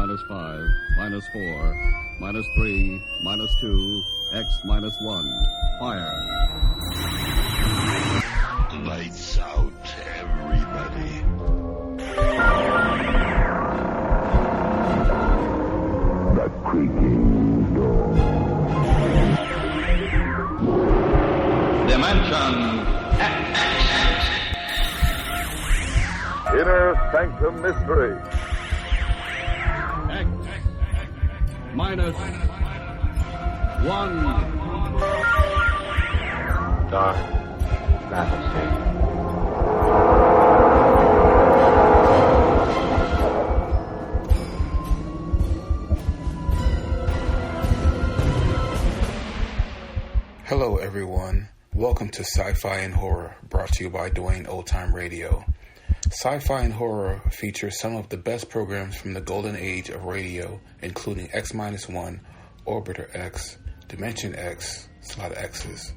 minus 5, minus 4, minus 3, minus 2, X minus 1. Fire. Lights out, everybody. The creaking door. Dimension X. Inner Sanctum Mystery. X minus 1. Dark Battlestate. Hello everyone, welcome to Sci-Fi and Horror, brought to you by Dwayne Old Time Radio. Sci-Fi and Horror features some of the best programs from the golden age of radio, including X-1, Orbiter X, Dimension X, it's a lot of X's,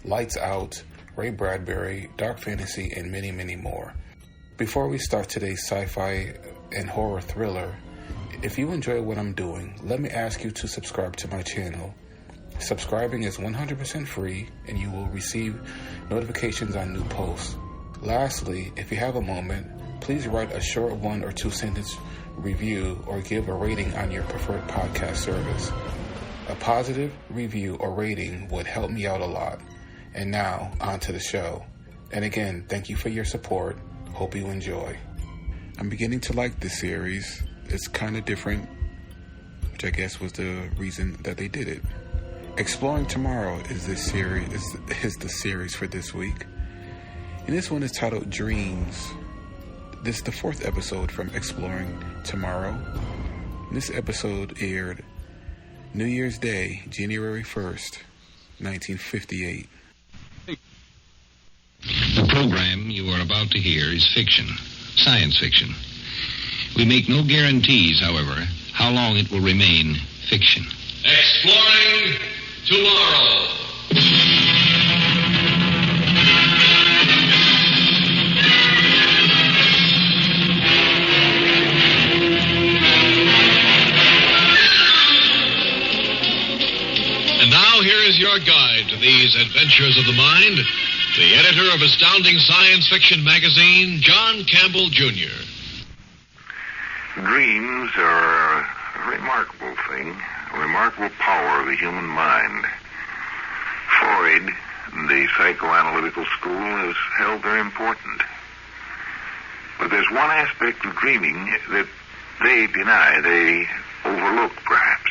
Lights Out, Ray Bradbury, Dark Fantasy, and many, many more. Before we start today's sci-fi and horror thriller, if you enjoy what I'm doing, let me ask you to subscribe to my channel. Subscribing is 100% free, and you will receive notifications on new posts. Lastly, if you have a moment, please write a short 1 or 2 sentence review or give a rating on your preferred podcast service. A positive review or rating would help me out a lot. And now, on to the show. And again, thank you for your support. Hope you enjoy. I'm beginning to like this series. It's kind of different, which I guess was the reason that they did it. Exploring Tomorrow is the series for this week. And this one is titled Dreams. This is the 4th episode from Exploring Tomorrow. This episode aired New Year's Day, January 1st, 1958. The program you are about to hear is fiction, science fiction. We make no guarantees, however, how long it will remain fiction. Exploring Tomorrow. And now here is your guide to these adventures of the mind, the editor of Astounding Science Fiction magazine, John Campbell, Jr. Dreams are a remarkable thing, a remarkable power of the human mind. Freud, the psychoanalytical school, has held very important. But there's one aspect of dreaming that they deny, they overlook, perhaps.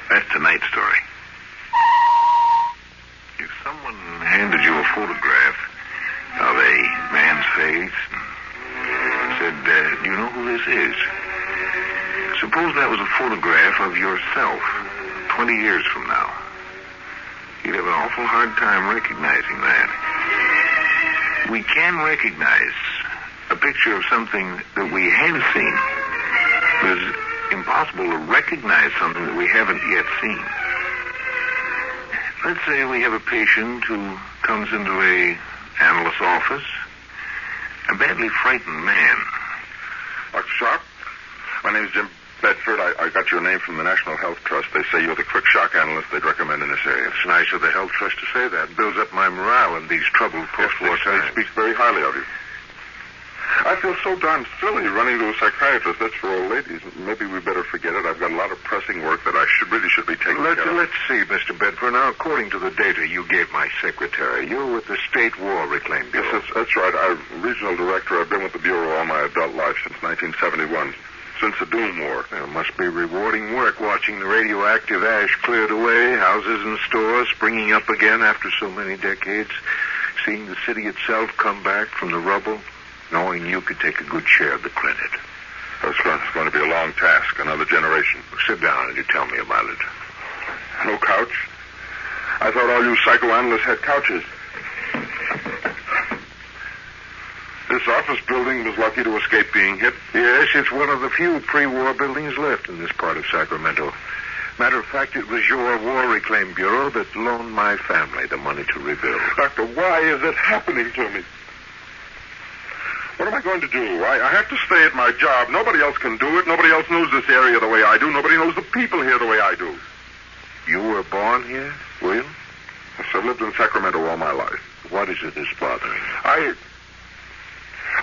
That's tonight's story. If someone handed you a photograph of a man's face and said, do you know who this is? Suppose that was a photograph of yourself 20 years from now. You'd have an awful hard time recognizing that. We can recognize a picture of something that we have seen, but it's impossible to recognize something that we haven't yet seen. Let's say we have a patient who comes into a analyst's office, a badly frightened man. Dr. Sharp, my name is Jim Bedford. I got your name from the National Health Trust. They say you're the quick shock analyst they'd recommend in this area. It's nice of the Health Trust to say that. It builds up my morale in these troubled post-war times. They speak very highly of you. I feel so darn silly running to a psychiatrist. That's for old ladies. Maybe we better forget it. I've got a lot of pressing work that I really should be taking care of. Let's see, Mr. Bedford. Now, according to the data you gave my secretary, you're with the State War Reclaim Bureau. Yes, that's right. I'm regional director. I've been with the Bureau all my adult life since 1971. Since the Doom War. It must be rewarding work watching the radioactive ash cleared away, houses and stores springing up again after so many decades, seeing the city itself come back from the rubble, knowing you could take a good share of the credit. It's going to be a long task, another generation. Sit down and you tell me about it. No couch? I thought all you psychoanalysts had couches. This office building was lucky to escape being hit. Yes, it's one of the few pre-war buildings left in this part of Sacramento. Matter of fact, it was your War Reclaim Bureau that loaned my family the money to rebuild. Doctor, why is it happening to me? What am I going to do? I have to stay at my job. Nobody else can do it. Nobody else knows this area the way I do. Nobody knows the people here the way I do. You were born here, William? Yes, I've lived in Sacramento all my life. What is it that's bothering you?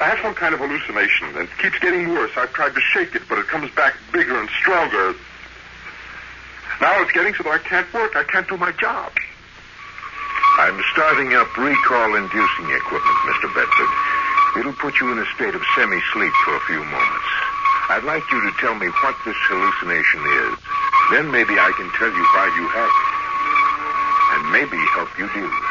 I have some kind of hallucination, and it keeps getting worse. I've tried to shake it, but it comes back bigger and stronger. Now it's getting so that I can't work. I can't do my job. I'm starting up recall-inducing equipment, Mr. Bedford. It'll put you in a state of semi-sleep for a few moments. I'd like you to tell me what this hallucination is. Then maybe I can tell you why you have it. And maybe help you deal with it.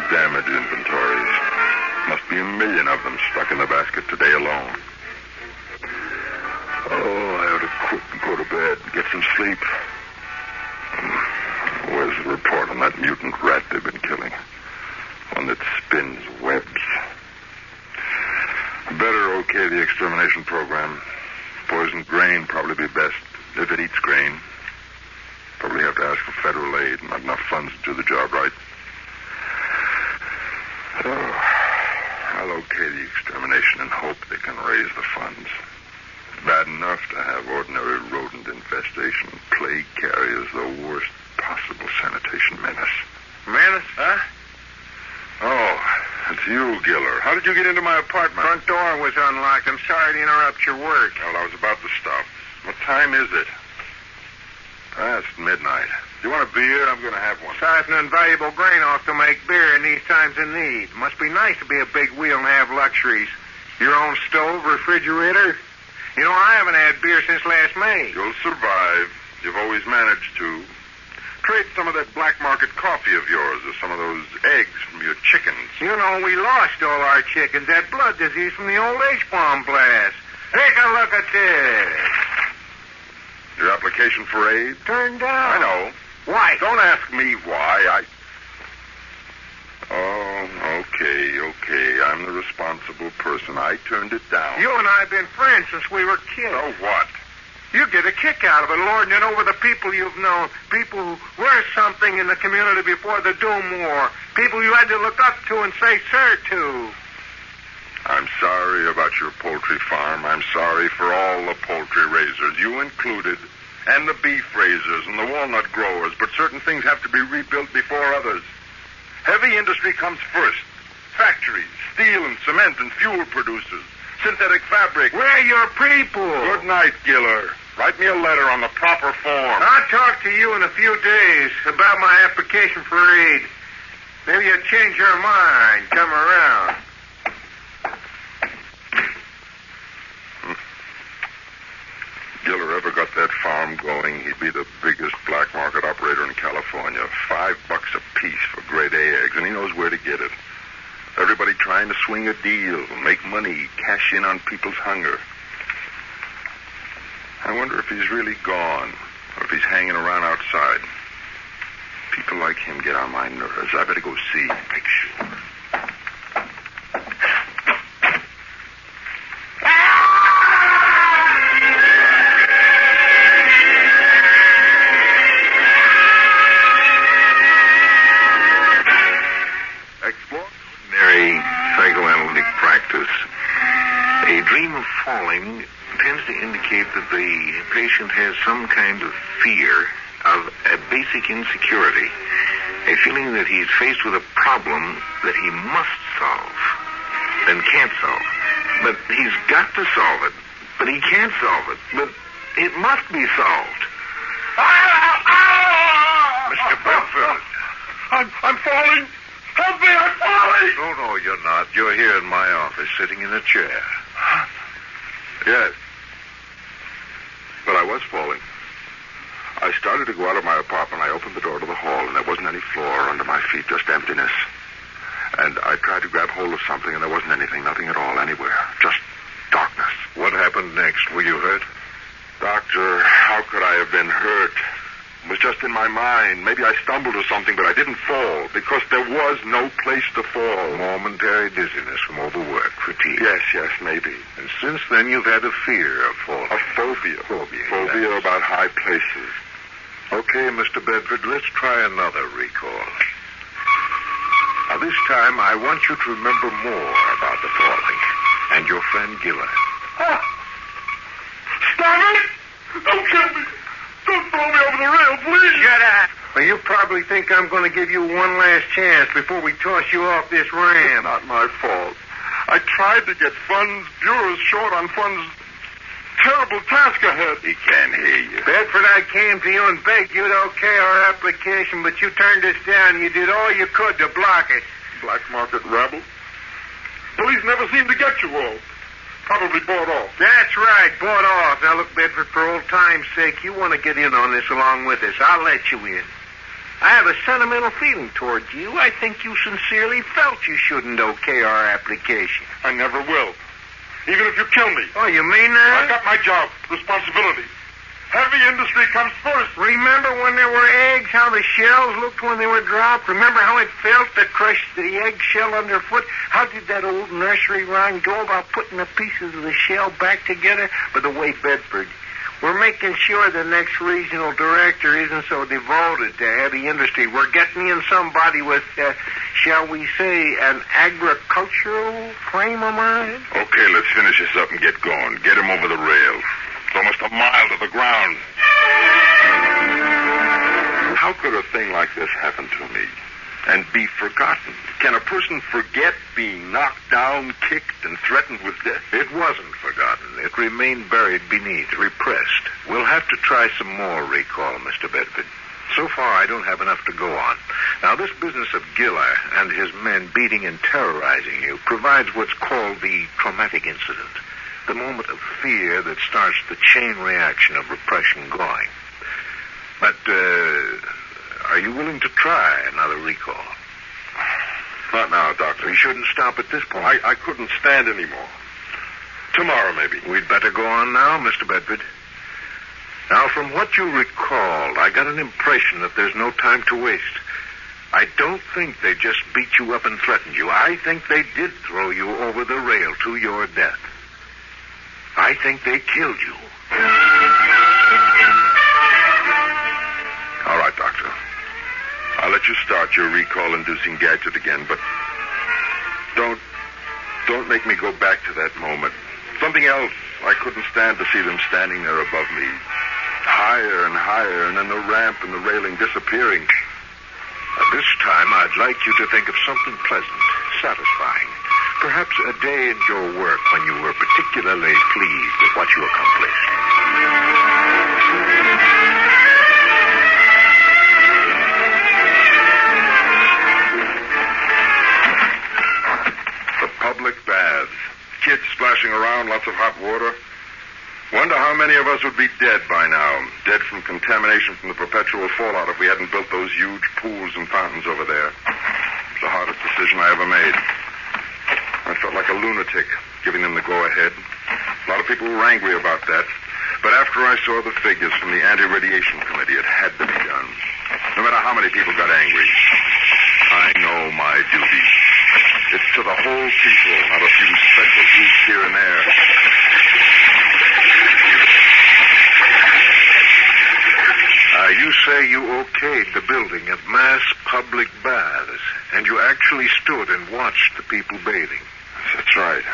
Damage inventories. Must be 1 million of them stuck in the basket today alone. Oh, I ought to quit and go to bed and get some sleep. Where's the report on that mutant rat they've been killing? One that spins webs. Better okay the extermination program. Poisoned grain probably be best if it eats grain. Probably have to ask for federal aid. Not enough funds to do the job right. So, I'll okay the extermination and hope they can raise the funds. It's bad enough to have ordinary rodent infestation. Plague carriers, the worst possible sanitation menace. Menace? Huh? Oh, it's you, Giller. How did you get into my apartment? Front door was unlocked. I'm sorry to interrupt your work. Well, I was about to stop. What time is it? Past midnight. Do you want a beer? I'm going to have one. Siphoning valuable grain off to make beer in these times of need. Must be nice to be a big wheel and have luxuries. Your own stove, refrigerator. You know, I haven't had beer since last May. You'll survive. You've always managed to. Trade some of that black market coffee of yours or some of those eggs from your chickens. You know, we lost all our chickens. That blood disease from the old H-bomb blast. Take a look at this. Your application for aid? Turned down. I know. Why? Don't ask me why. Oh, okay. I'm the responsible person. I turned it down. You and I have been friends since we were kids. So what? You get a kick out of it, lording it over the people you've known. People who were something in the community before the Doom War. People you had to look up to and say sir to. I'm sorry about your poultry farm. I'm sorry for all the poultry raisers, you included, and the beef raisers and the walnut growers, but certain things have to be rebuilt before others. Heavy industry comes first. Factories, steel and cement and fuel producers, synthetic fabric. We're your people. Good night, Giller. Write me a letter on the proper form. I'll talk to you in a few days about my application for aid. Maybe you'll change your mind. Come around. Giller ever got that farm going, he'd be the biggest black market operator in California. $5 a piece for grade A eggs, and he knows where to get it. Everybody trying to swing a deal, make money, cash in on people's hunger. I wonder if he's really gone, or if he's hanging around outside. People like him get on my nerves. I better go see, make sure. That the patient has some kind of fear of a basic insecurity, a feeling that he's faced with a problem that he must solve and can't solve. But he's got to solve it, but he can't solve it, but it must be solved. Mr. Bedford. I'm falling. Help me, I'm falling. No, you're not. You're here in my office, sitting in a chair. Yes. But I was falling. I started to go out of my apartment. I opened the door to the hall, and there wasn't any floor under my feet, just emptiness. And I tried to grab hold of something, and there wasn't anything, nothing at all, anywhere. Just darkness. What happened next? Were you hurt? Doctor, how could I have been hurt? It was just in my mind. Maybe I stumbled or something, but I didn't fall because there was no place to fall. Momentary dizziness from overwork, fatigue. Yes, maybe. And since then, you've had a fear of falling. A phobia. Phobia Yes. about high places. Okay, Mr. Bedford, let's try another recall. Now, this time, I want you to remember more about the falling and your friend Giller. Stop it! Don't kill me! Don't throw me over the rail, please! Shut up! Well, you probably think I'm going to give you one last chance before we toss you off this ramp. Not my fault. I tried to get funds. Bureau's short on funds. Terrible task ahead. He can't hear you. Bedford, I came to you and begged you to okay our application, but you turned us down. You did all you could to block it. Black market rabble. Police never seem to get you all. Probably bought off. That's right, bought off. Now, look, Bedford, for old time's sake, you want to get in on this along with us. I'll let you in. I have a sentimental feeling toward you. I think you sincerely felt you shouldn't okay our application. I never will. Even if you kill me. Oh, you mean that? I got my job, responsibility. Heavy industry comes first. Remember when there were eggs, how the shells looked when they were dropped? Remember how it felt to crush the eggshell underfoot? How did that old nursery rhyme go about putting the pieces of the shell back together? By the way, Bedford, we're making sure the next regional director isn't so devoted to heavy industry. We're getting in somebody with, shall we say, an agricultural frame of mind? Okay, let's finish this up and get going. Get him over the rail. It's almost a mile to the ground. How could a thing like this happen to me and be forgotten? Can a person forget being knocked down, kicked, and threatened with death? It wasn't forgotten. It remained buried beneath, repressed. We'll have to try some more recall, Mr. Bedford. So far, I don't have enough to go on. Now, this business of Giller and his men beating and terrorizing you provides what's called the traumatic incident, the moment of fear that starts the chain reaction of repression going. But, are you willing to try another recall? Not now, Doctor. We shouldn't stop at this point. I couldn't stand anymore. Tomorrow, maybe. We'd better go on now, Mr. Bedford. Now, from what you recalled, I got an impression that there's no time to waste. I don't think they just beat you up and threatened you. I think they did throw you over the rail to your death. I think they killed you. All right, Doctor. I'll let you start your recall-inducing gadget again, but don't make me go back to that moment. Something else. I couldn't stand to see them standing there above me. Higher and higher, and then the ramp and the railing disappearing. This time, I'd like you to think of something pleasant, satisfying. Perhaps a day in your work when you were particularly pleased with what you accomplished. The public baths. Kids splashing around, lots of hot water. Wonder how many of us would be dead by now. Dead from contamination from the perpetual fallout if we hadn't built those huge pools and fountains over there. It's the hardest decision I ever made. I felt like a lunatic, giving them the go-ahead. A lot of people were angry about that. But after I saw the figures from the Anti-Radiation Committee, it had to be done. No matter how many people got angry. I know my duty. It's to the whole people, not a few special groups here and there. You say you okayed the building of mass public baths, and you actually stood and watched the people bathing. That's right.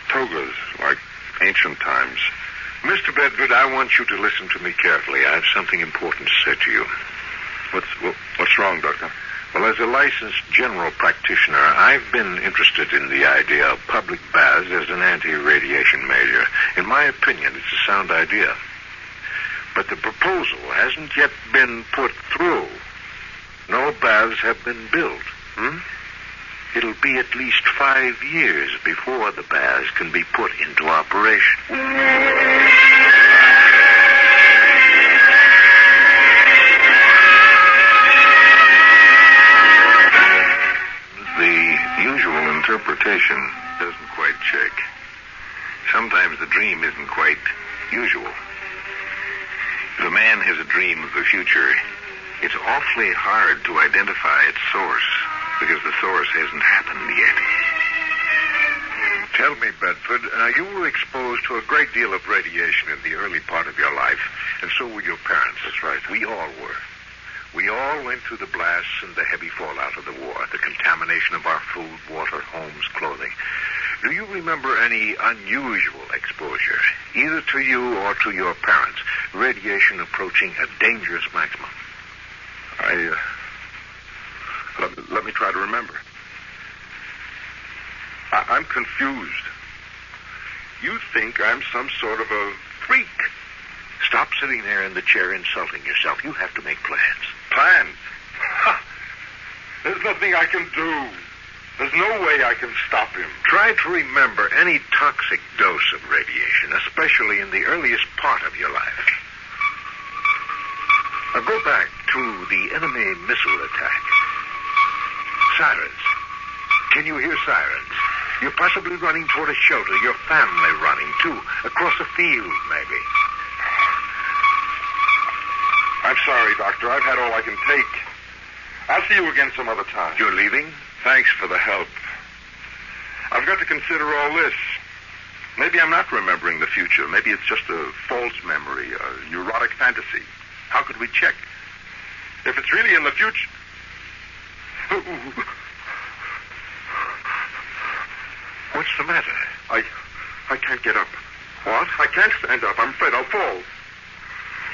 Togas, like ancient times. Mr. Bedford, I want you to listen to me carefully. I have something important to say to you. What's wrong, Doctor? Well, as a licensed general practitioner, I've been interested in the idea of public baths as an anti-radiation measure. In my opinion, it's a sound idea. But the proposal hasn't yet been put through. No baths have been built. It'll be at least 5 years before the baths can be put into operation. The usual interpretation doesn't quite check. Sometimes the dream isn't quite usual. The man has a dream of the future, it's awfully hard to identify its source because the source hasn't happened yet. Tell me, Bedford, you were exposed to a great deal of radiation in the early part of your life, and so were your parents. That's right. We all were. We all went through the blasts and the heavy fallout of the war, the contamination of our food, water, homes, clothing. Do you remember any unusual exposure, either to you or to your parents, radiation approaching a dangerous maximum? Let me try to remember. I'm confused. You think I'm some sort of a freak. Stop sitting there in the chair insulting yourself. You have to make plans. Plans? Ha! There's nothing I can do. There's no way I can stop him. Try to remember any toxic dose of radiation, especially in the earliest part of your life. Now go back to the enemy missile attack. Sirens. Can you hear sirens? You're possibly running toward a shelter. Your family running, too. Across a field, maybe. I'm sorry, Doctor. I've had all I can take. I'll see you again some other time. You're leaving? Thanks for the help. I've got to consider all this. Maybe I'm not remembering the future. Maybe it's just a false memory, a neurotic fantasy. How could we check? If it's really in the future... What's the matter? I can't get up. What? I can't stand up. I'm afraid I'll fall.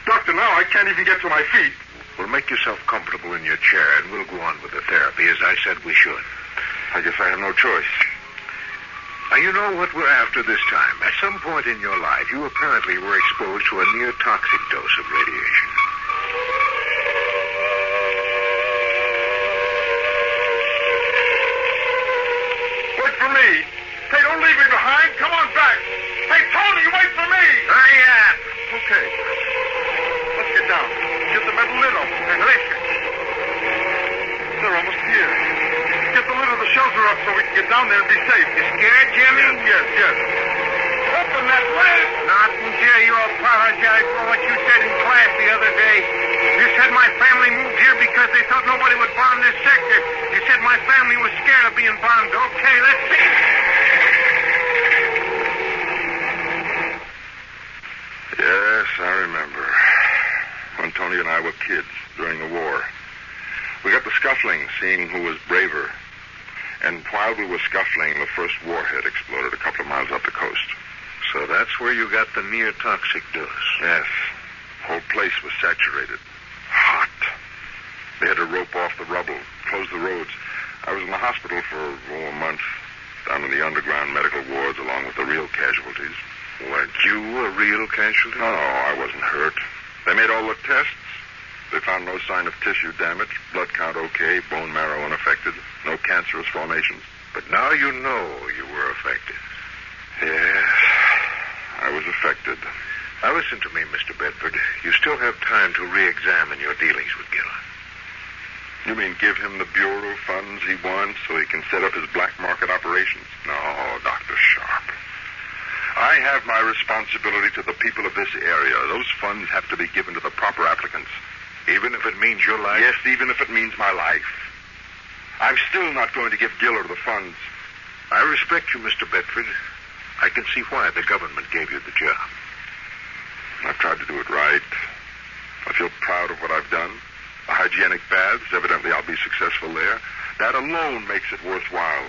Doctor, now I can't even get to my feet. Well, make yourself comfortable in your chair, and we'll go on with the therapy, as I said we should. I guess I have no choice. Now, you know what we're after this time. At some point in your life, you apparently were exposed to a near-toxic dose of radiation. Wait for me. Hey, don't leave me behind. Come on back. Hey, Tony, wait for me. Hurry up. Okay. Let's get down. Get the metal lid open. And listen. They're almost here. Get the lid of the shelter up so we can get down there and be safe. You scared, Jimmy? Yes. Open that lid. Not until you apologize for what you said in class the other day. You said my family moved here because they thought nobody would bomb this sector. You said my family was scared of being bombed. Okay, let's see. Yes, I remember. When Tony and I were kids during the war. We got the scuffling, seeing who was braver. And while we were scuffling, the first warhead exploded a couple of miles up the coast. So that's where you got the near-toxic dose. Yes. The whole place was saturated. Hot. They had to rope off the rubble, close the roads. I was in the hospital for a month, down in the underground medical wards along with the real casualties. Weren't you a real casualty? No, I wasn't hurt. They made all the tests. They found no sign of tissue damage, blood count okay, bone marrow unaffected, no cancerous formations. But now you know you were affected. Yes, I was affected. Now listen to me, Mr. Bedford. You still have time to re-examine your dealings with Giller. You mean give him the bureau funds he wants so he can set up his black market operations? No, Dr. Sharp. I have my responsibility to the people of this area. Those funds have to be given to the proper applicants. Even if it means your life? Yes, even if it means my life. I'm still not going to give Giller the funds. I respect you, Mr. Bedford. I can see why the government gave you the job. I've tried to do it right. I feel proud of what I've done. The hygienic baths, evidently I'll be successful there. That alone makes it worthwhile.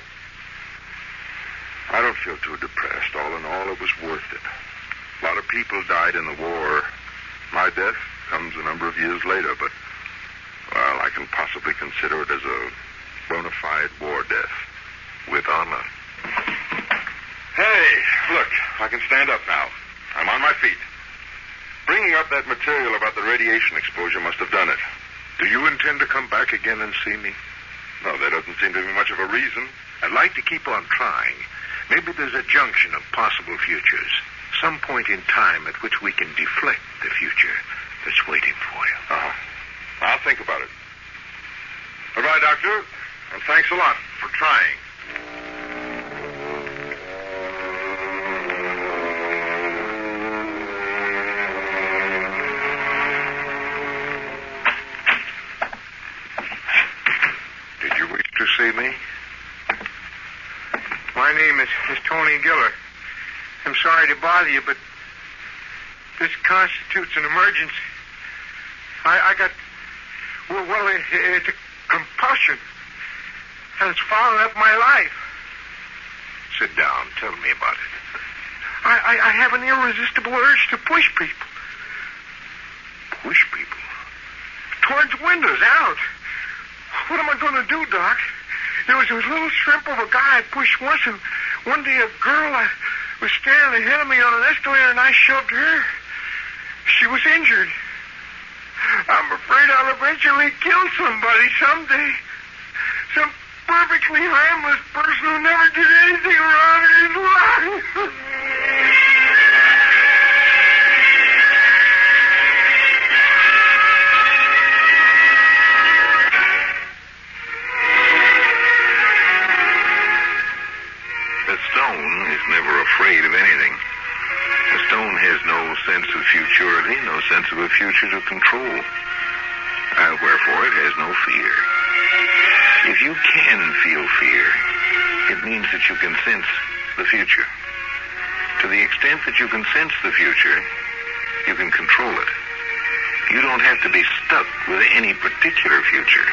I don't feel too depressed. All in all, it was worth it. A lot of people died in the war. My death comes a number of years later, but, well, I can possibly consider it as a bona fide war death. With honor. Hey, look, I can stand up now. I'm on my feet. Bringing up that material about the radiation exposure must have done it. Do you intend to come back again and see me? No, there doesn't seem to be much of a reason. I'd like to keep on trying. Maybe there's a junction of possible futures. Some point in time at which we can deflect the future that's waiting for you. I'll think about it. Goodbye, Doctor. And thanks a lot for trying. name is Tony Giller. I'm sorry to bother you, but this constitutes an emergency. I got... Well, it's a compulsion. And it's following up my life. Sit down. Tell me about it. I have an irresistible urge to push people. Push people? Towards windows, out. What am I going to do, Doc? There was a little shrimp of a guy I pushed once, and one day a girl was standing ahead of me on an escalator, and I shoved her. She was injured. I'm afraid I'll eventually kill somebody someday. Some perfectly harmless person who never did anything wrong in his life. A stone is never afraid of anything. A stone has no sense of futurity, no sense of a future to control. Wherefore, it has no fear. If you can feel fear, it means that you can sense the future. To the extent that you can sense the future, you can control it. You don't have to be stuck with any particular future.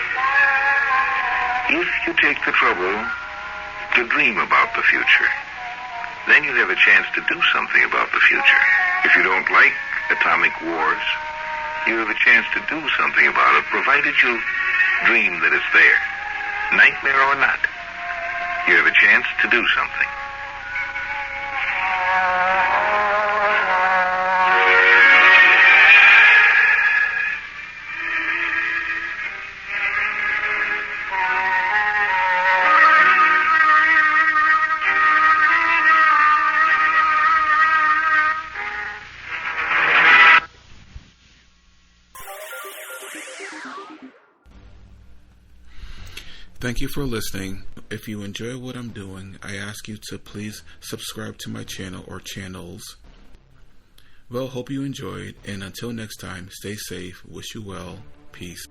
If you take the trouble to dream about the future, then you have a chance to do something about the future. If you don't like atomic wars, you have a chance to do something about it, provided you dream that it's there. Nightmare or not, you have a chance to do something. Thank you for listening. If you enjoy what I'm doing, I ask you to please subscribe to my channel or channels. Well, hope you enjoyed, and until next time, stay safe, wish you well, peace.